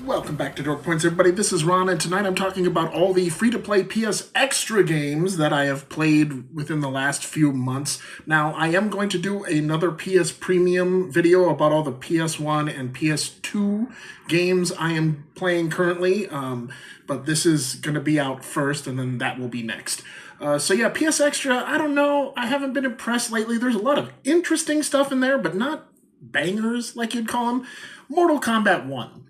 Welcome back to Dork Points, everybody. This is Ron, and tonight I'm talking about all the free-to-play PS Extra games that I have played within the last few months. Now, I am going to do another PS Premium video about all the PS1 and PS2 games I am playing currently, but this is going to be out first, and then that will be next. So yeah, PS Extra, I don't know. I haven't been impressed lately. There's a lot of interesting stuff in there, but not bangers, like you'd call them. Mortal Kombat 1.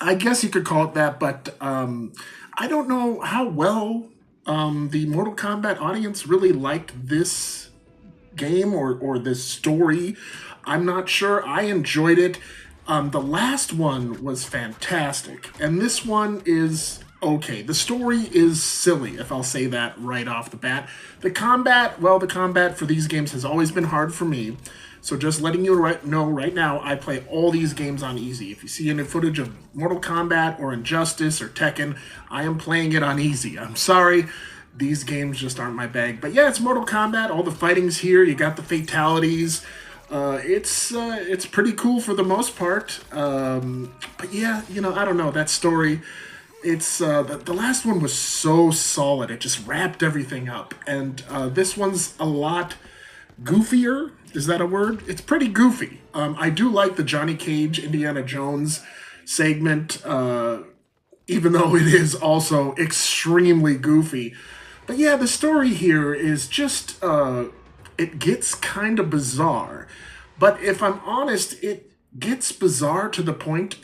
I guess you could call it that, but I don't know how well the Mortal Kombat audience really liked this game or this story. I'm not sure. I enjoyed it. The last one was fantastic, and this one is okay. The story is silly, if I'll say that right off the bat. The combat for these games has always been hard for me. So just letting you know right now, I play all these games on easy. If you see any footage of Mortal Kombat or Injustice or Tekken, I am playing it on easy. I'm sorry, these games just aren't my bag. But yeah, it's Mortal Kombat. All the fighting's here. You got the fatalities. It's pretty cool for the most part. But yeah, I don't know, that story. It's the last one was so solid. It just wrapped everything up. And this one's a lot goofier. Is that a word? It's pretty goofy. I do like the Johnny Cage, Indiana Jones segment, even though it is also extremely goofy. But yeah, the story here is just, it gets kind of bizarre. But if I'm honest, it gets bizarre to the point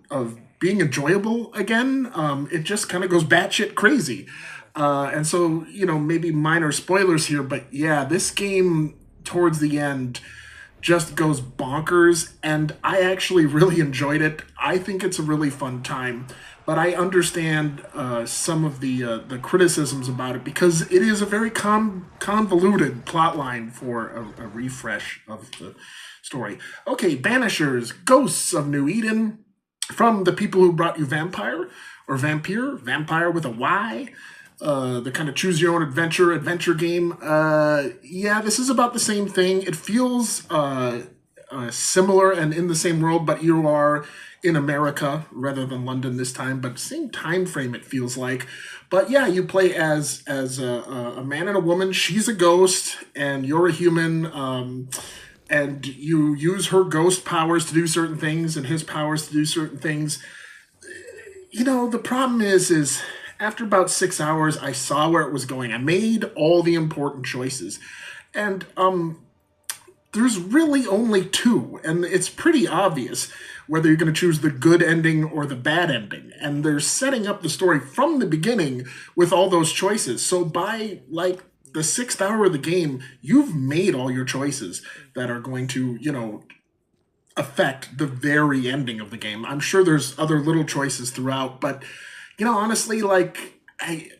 of being enjoyable again. It just kind of goes batshit crazy. And so, maybe minor spoilers here, but yeah, this game towards the end just goes bonkers, and I actually really enjoyed it. I think it's a really fun time, but I understand some of the criticisms about it because it is a very convoluted plotline for a refresh of the story. Okay, Banishers, Ghosts of New Eden, from the people who brought you Vampire with a Y. The kind of choose your own adventure game. Yeah, this is about the same thing. It feels similar and in the same world, but you are in America rather than London this time, but same time frame it feels like. But yeah, you play as a man and a woman. She's a ghost and you're a human, and you use her ghost powers to do certain things and his powers to do certain things. The problem is after about 6 hours, I saw where it was going. I made all the important choices. And there's really only two. And it's pretty obvious whether you're going to choose the good ending or the bad ending. And they're setting up the story from the beginning with all those choices. So by, the 6th hour of the game, you've made all your choices that are going to, affect the very ending of the game. I'm sure there's other little choices throughout, but honestly, I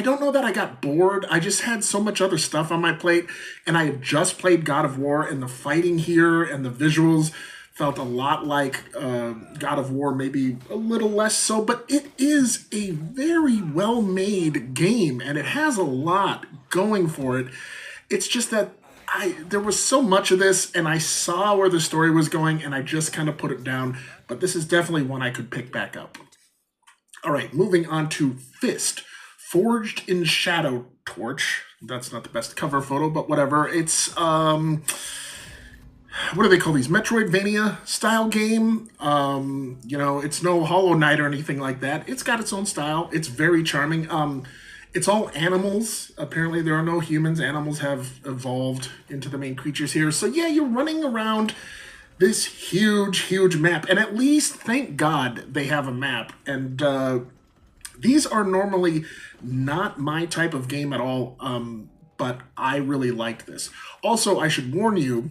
don't know that I got bored. I just had so much other stuff on my plate, and I had just played God of War, and the fighting here and the visuals felt a lot like God of War, maybe a little less so, but it is a very well-made game, and it has a lot going for it. It's just that there was so much of this, and I saw where the story was going, and I just kind of put it down, but this is definitely one I could pick back up. All right, moving on to Fist, Forged in Shadow Torch. That's not the best cover photo, but whatever. It's, what do they call these? Metroidvania style game. It's no Hollow Knight or anything like that. It's got its own style. It's very charming. It's all animals. Apparently there are no humans. Animals have evolved into the main creatures here. So yeah, you're running around this huge map, and at least, thank God, they have a map. And these are normally not my type of game at all, but I really like this. Also, I should warn you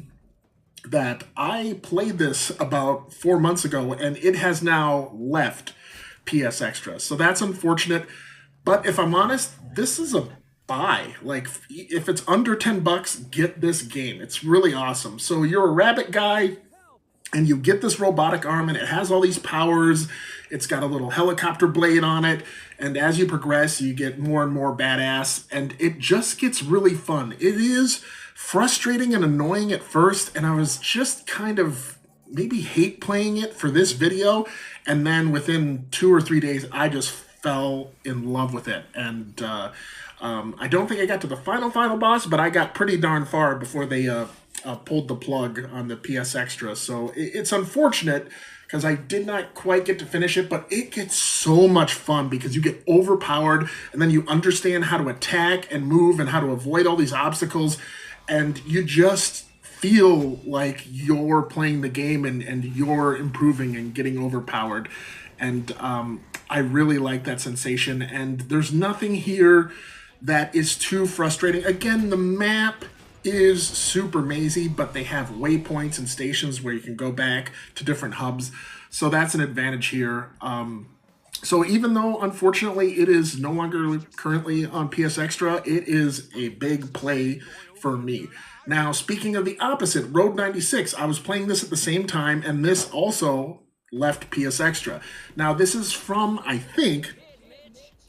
that I played this about 4 months ago, and it has now left PS Extra. So that's unfortunate, but if I'm honest, this is a buy. If it's under $10, get this game. It's really awesome. So you're a rabbit guy, and you get this robotic arm, and it has all these powers. It's got a little helicopter blade on it. And as you progress, you get more and more badass. And it just gets really fun. It is frustrating and annoying at first. And I was just kind of maybe hate playing it for this video, and then within 2 or 3 days, I just fell in love with it. And I don't think I got to the final boss, but I got pretty darn far before they pulled the plug on the PS Extra. So it's unfortunate because I did not quite get to finish it, but it gets so much fun because you get overpowered and then you understand how to attack and move and how to avoid all these obstacles, and you just feel like you're playing the game and you're improving and getting overpowered. And I really like that sensation, and there's nothing here that is too frustrating. Again, the map is super mazy, but they have waypoints and stations where you can go back to different hubs. So that's an advantage here. So even though, unfortunately, it is no longer currently on PS Extra, it is a big play for me. Now, speaking of the opposite, Road 96, I was playing this at the same time, and this also left PS Extra. Now, this is from, I think,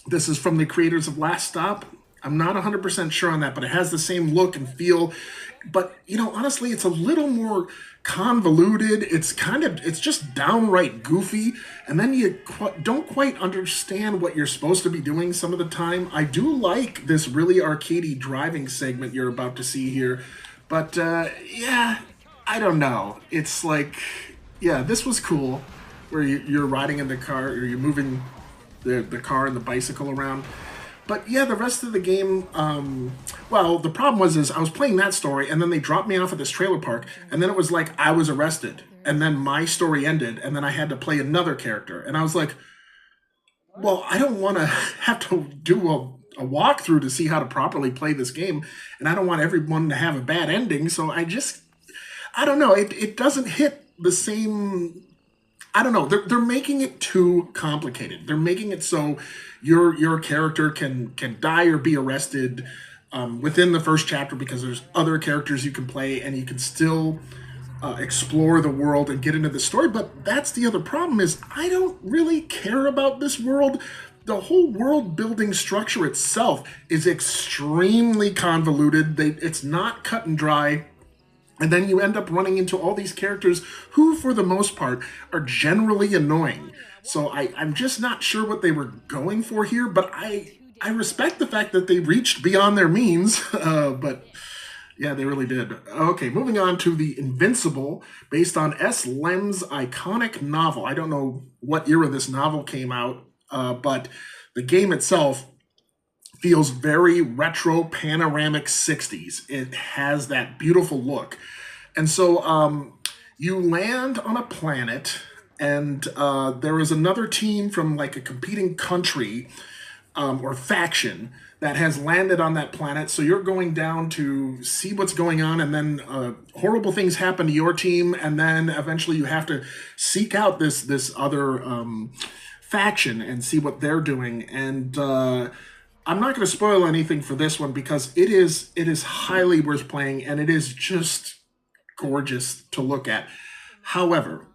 this is from the creators of Last Stop. I'm not 100% sure on that, but it has the same look and feel. But, you know, honestly, it's a little more convoluted. It's just downright goofy. And then you don't quite understand what you're supposed to be doing some of the time. I do like this really arcadey driving segment you're about to see here. But, yeah, I don't know. It's like, yeah, this was cool, where you're riding in the car, or you're moving the car and the bicycle around. But yeah, the rest of the game, well, the problem was I was playing that story, and then they dropped me off at this trailer park, and then it was like I was arrested, and then my story ended, and then I had to play another character. And I was like, well, I don't want to have to do a walkthrough to see how to properly play this game, and I don't want everyone to have a bad ending, so I don't know, it doesn't hit the same. I don't know. They're making it too complicated. They're making it so your character can die or be arrested within the first chapter, because there's other characters you can play, and you can still explore the world and get into the story. But that's the other problem, is I don't really care about this world. The whole world building structure itself is extremely convoluted. It's not cut and dry. And then you end up running into all these characters who, for the most part, are generally annoying. So I'm just not sure what they were going for here, but I respect the fact that they reached beyond their means, but yeah, they really did. Okay, moving on to The Invincible, based on S. Lem's iconic novel. I don't know what era this novel came out, but the game itself feels very retro, panoramic 60s. It has that beautiful look. And so you land on a planet, and there is another team from like a competing country or faction that has landed on that planet. So you're going down to see what's going on, and then horrible things happen to your team, and then eventually you have to seek out this other faction and see what they're doing. And I'm not going to spoil anything for this one, because it is highly worth playing, and it is just gorgeous to look at. However,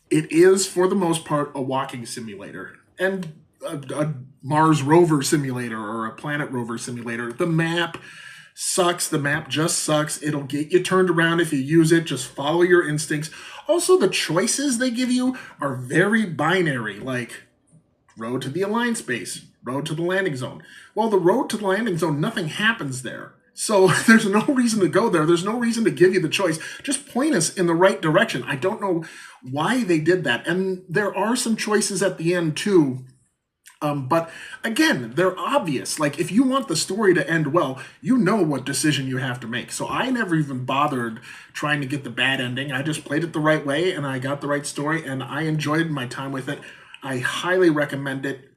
it is, for the most part, a walking simulator, and a Mars rover simulator, or a planet rover simulator. The map sucks. The map just sucks. It'll get you turned around if you use it. Just follow your instincts. Also, the choices they give you are very binary, like road to the Alliance base, road to the landing zone. Well, the road to the landing zone, nothing happens there. So there's no reason to go there. There's no reason to give you the choice. Just point us in the right direction. I don't know why they did that. And there are some choices at the end too. But again, they're obvious. Like, if you want the story to end well, you know what decision you have to make. So I never even bothered trying to get the bad ending. I just played it the right way, and I got the right story, and I enjoyed my time with it. I highly recommend it.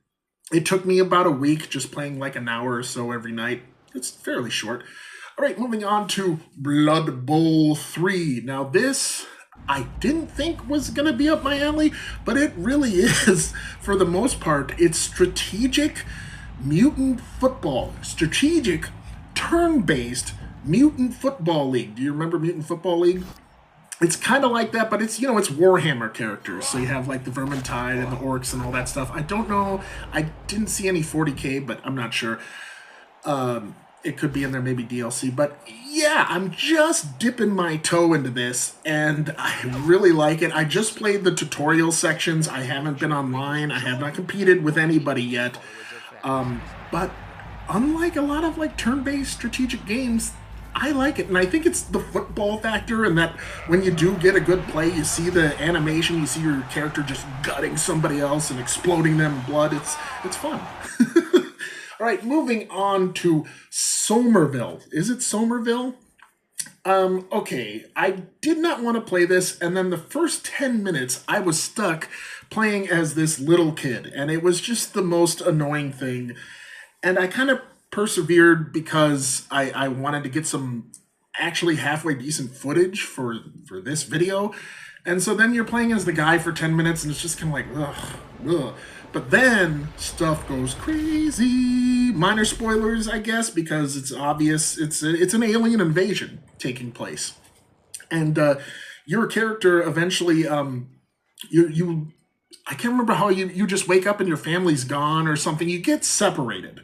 It took me about a week, just playing like an hour or so every night. It's fairly short. All right, moving on to Blood Bowl 3. Now this, I didn't think was going to be up my alley, but it really is for the most part. It's strategic mutant football. Strategic turn-based mutant football league. Do you remember Mutant Football League? It's kind of like that, but it's, you know, it's Warhammer characters. So you have like the Vermintide and the Orcs and all that stuff. I don't know. I didn't see any 40K, but I'm not sure. it could be in there, maybe DLC. But yeah, I'm just dipping my toe into this, and I really like it. I just played the tutorial sections. I haven't been online. I have not competed with anybody yet. But unlike a lot of like turn-based strategic games, I like it, and I think it's the football factor, and that when you do get a good play, you see the animation, you see your character just gutting somebody else and exploding them in blood. It's fun. All right, moving on to Somerville. Is it Somerville? Okay, I did not want to play this, and then the first 10 minutes, I was stuck playing as this little kid, and it was just the most annoying thing. And I kind of persevered because I wanted to get some actually halfway decent footage for this video. And so then you're playing as the guy for 10 minutes, and it's just kind of like, ugh, ugh. But then stuff goes crazy. Minor spoilers, I guess, because it's obvious it's an alien invasion taking place. And your character eventually, you I can't remember how you just wake up and your family's gone or something. You get separated.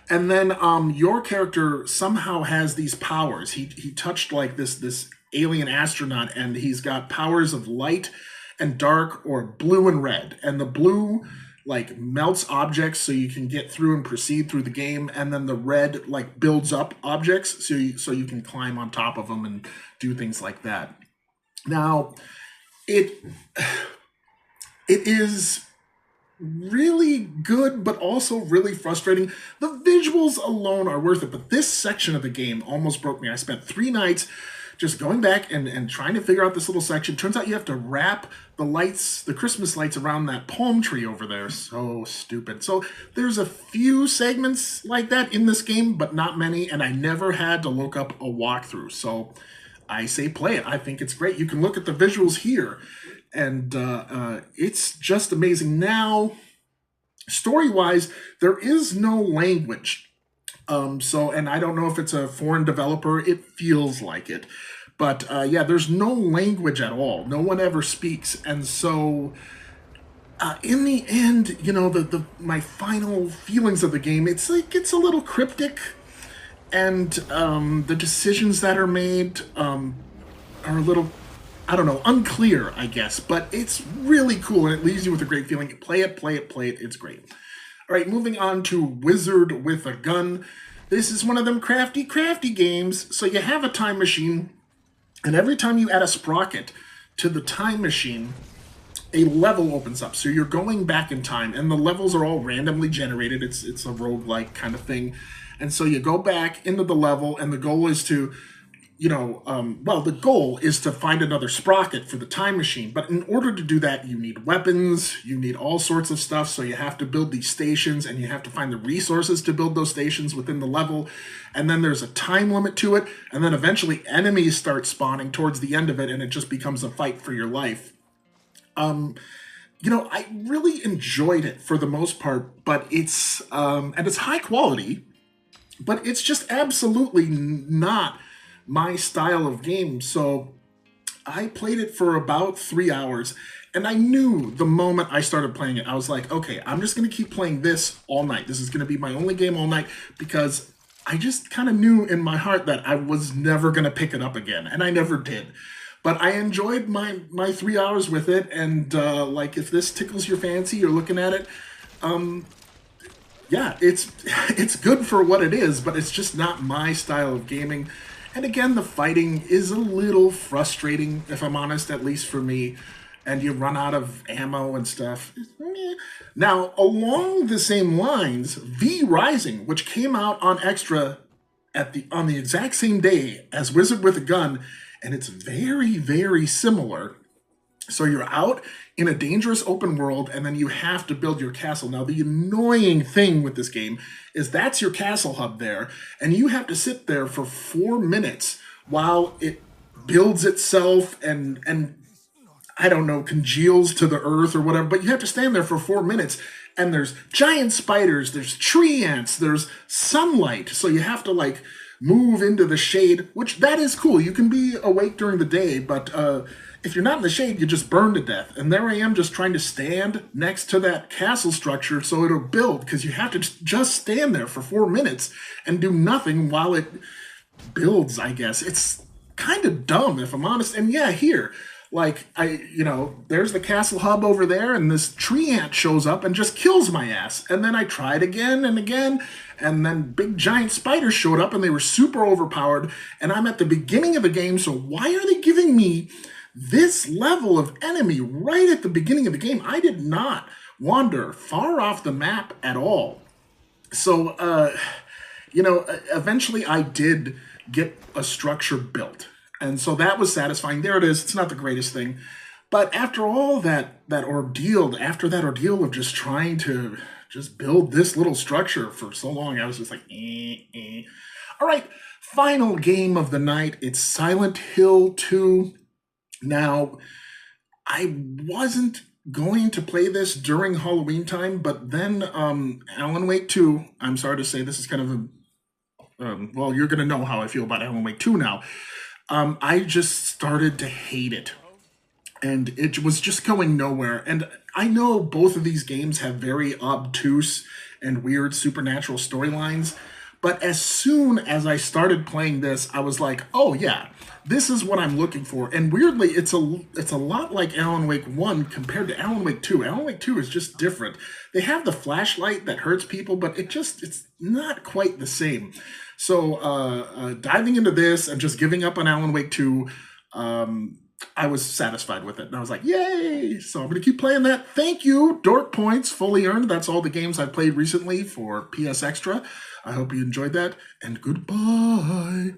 And then your character somehow has these powers. He touched like this alien astronaut, and he's got powers of light and dark, or blue and red. And the blue like melts objects so you can get through and proceed through the game, and then the red like builds up objects so you can climb on top of them and do things like that. Now, it is really good, but also really frustrating. The visuals alone are worth it, but this section of the game almost broke me. I spent 3 nights just going back and trying to figure out this little section. Turns out you have to wrap the lights, the Christmas lights, around that palm tree over there. So stupid. So there's a few segments like that in this game, but not many, and I never had to look up a walkthrough. So I say play it. I think it's great. You can look at the visuals here, and it's just amazing. Now, story-wise, there is no language. And I don't know if it's a foreign developer. It feels like it. But yeah, there's no language at all. No one ever speaks. And so in the end, you know, my final feelings of the game, it's like it's a little cryptic. And the decisions that are made are a little, I don't know, unclear, I guess. But it's really cool, and it leaves you with a great feeling. Play it, play it, play it. It's great. All right, moving on to Wizard with a Gun. This is one of them crafty games. So you have a time machine, and every time you add a sprocket to the time machine, a level opens up. So you're going back in time, and the levels are all randomly generated. It's a roguelike kind of thing. And so you go back into the level, and the goal is to, the goal is to find another sprocket for the time machine. But in order to do that, you need weapons, you need all sorts of stuff. So you have to build these stations, and you have to find the resources to build those stations within the level. And then there's a time limit to it. And then eventually enemies start spawning towards the end of it, and it just becomes a fight for your life. I really enjoyed it for the most part, but it's high quality, but it's just absolutely not my style of game. So I played it for about 3 hours, and I knew the moment I started playing it, I was like, okay, I'm just going to keep playing this all night. This is going to be my only game all night, because I just kind of knew in my heart that I was never going to pick it up again, and I never did. But I enjoyed my 3 hours with it, and if this tickles your fancy, you're looking at it, yeah, it's good for what it is, but it's just not my style of gaming. And again, the fighting is a little frustrating, if I'm honest, at least for me. And you run out of ammo and stuff. Now, along the same lines, V Rising, which came out on Extra on the exact same day as Wizard with a Gun, and it's very, very similar. So you're out in a dangerous open world, and then you have to build your castle. Now, the annoying thing with this game is that's your castle hub there, and you have to sit there for 4 minutes while it builds itself and I don't know, congeals to the earth or whatever, but you have to stand there for 4 minutes, and there's giant spiders, there's tree ants, there's sunlight, so you have to, move into the shade, which that is cool. You can be awake during the day, but if you're not in the shade, you just burn to death. And there I am just trying to stand next to that castle structure so it'll build, because you have to just stand there for 4 minutes and do nothing while it builds, I guess. It's kind of dumb, if I'm honest. And yeah, here, like, there's the castle hub over there, and this tree ant shows up and just kills my ass. And then I tried again and again, and then big giant spiders showed up, and they were super overpowered. And I'm at the beginning of the game, so why are they giving me this level of enemy right at the beginning of the game? I did not wander far off the map at all. So, eventually I did get a structure built. And so that was satisfying. There it is. It's not the greatest thing. But after all that ordeal of just trying to just build this little structure for so long, I was just like, eh. All right, final game of the night. It's Silent Hill 2. Now, I wasn't going to play this during Halloween time, but then Alan Wake 2, I'm sorry to say this is kind of well, you're going to know how I feel about Alan Wake 2 now. I just started to hate it. And it was just going nowhere. And I know both of these games have very obtuse and weird supernatural storylines. But as soon as I started playing this, I was like, oh yeah, this is what I'm looking for. And weirdly, it's a lot like Alan Wake 1 compared to Alan Wake 2. Alan Wake 2 is just different. They have the flashlight that hurts people, but it's not quite the same. So diving into this and just giving up on Alan Wake 2, I was satisfied with it. And I was like, yay! So I'm going to keep playing that. Thank you, Dork Points, fully earned. That's all the games I've played recently for PS Extra. I hope you enjoyed that, and goodbye.